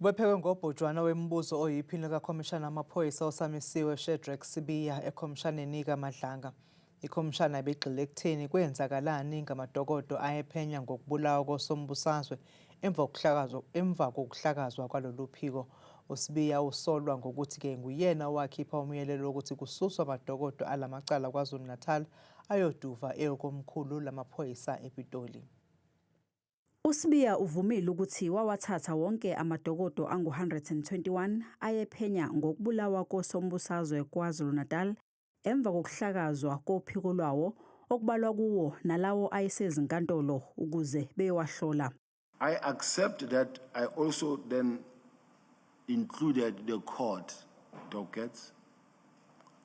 Ubephekwe ngobhojwana wemibuzo oyiphini likaKhomishana Amaphoyisa osamisiwe Shadrack Sibiya eKhomishaneni kaMadlanga. Ikhomishana ibigxile ekutheni kwenzakalani ngamadokodo ayephenya ngokubulawa kosombusazwe emva kokuhlakazwa kwalolu phiko. uSibiya usolwa ngokuthi-ke nguyena owakhipha umyalelo wokuthi kususwe amadokodo alamacala KwaZulu-Natal ayoduva eyokomkhulu lamaphoyisa ePitoli. uSibiya uvumile ukuthi wawathatha wonke amadokodo angu-121 ayephenya ngokubulawa kosombusazwe KwaZulu-Natal emva kokuhlakazwa kophiko lwawo okubalwa kuwo nalawo ayesezinkantolo ukuze beyowahlola. I accept that I also then included the court dockets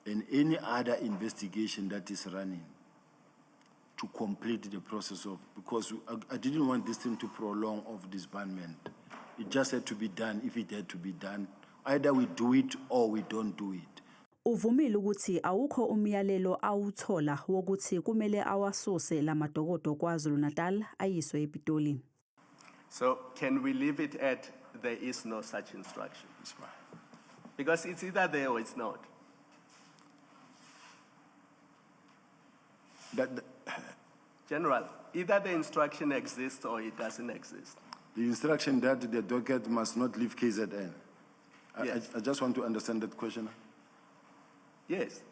and any other investigation that is running to complete the process of, because I didn't want this thing to prolong of disbandment. It just had to be done if it had to be done. Either we do it or we don't do it. Uvumile ukuthi awukho umyalelo awuthola wokuthi kumele awasuse lamadokodo KwaZulu-Natal ayiswe ePitoli. So can we leave it at there is no such instruction? It's fine. Because it's either there or it's not. General, either the instruction exists or it doesn't exist. The instruction that the docket must not leave KZN. Yes. I just want to understand that question. Yes.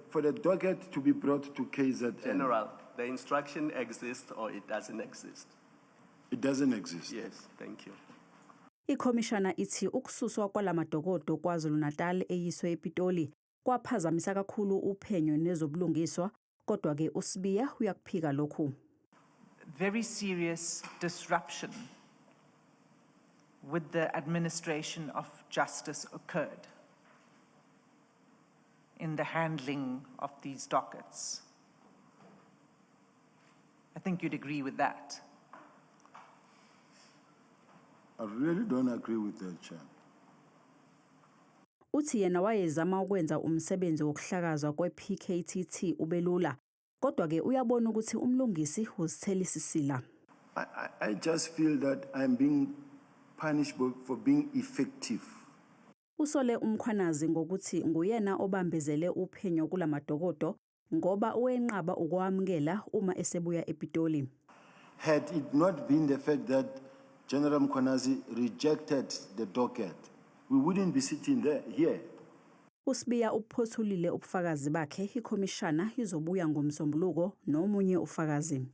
For the docket to be brought to KZN. General, the instruction exists or it doesn't exist. It doesn't exist. Yes, thank you. Ikhomishana ithi ukususwa kwalamadokodo KwaZulu-Natal eyiswe ePitoli kwaphazamisa kakhulu uphenyo nezobulungiswa, kodwa ke uSibiya uyakuphika lokhu. Very serious disruption with the administration of justice occurred in the handling of these dockets. I think you'd agree with that. I really don't agree with that, Chair. Uthi yena wayezama ukwenza umsebenzi wokuhlakazwa kwe-PKTT ubelula, kodwa ke uyabona ukuthi umlungisi uzithela isisila. I just feel that I'm being punished for being effective. Usole umkhwanazi ngokuthi nguyena obambezele uphenyo kulamadokodo ngoba uyenqaba ukwamukela uma esebuya ePitoli. Had it not been the fact that General Mkhwanazi rejected the docket, we wouldn't be sitting here. uSibiya uphothulile ubufakazi bakhe, ikhomishana izobuya ngomsombuluko nomunye ufakazi.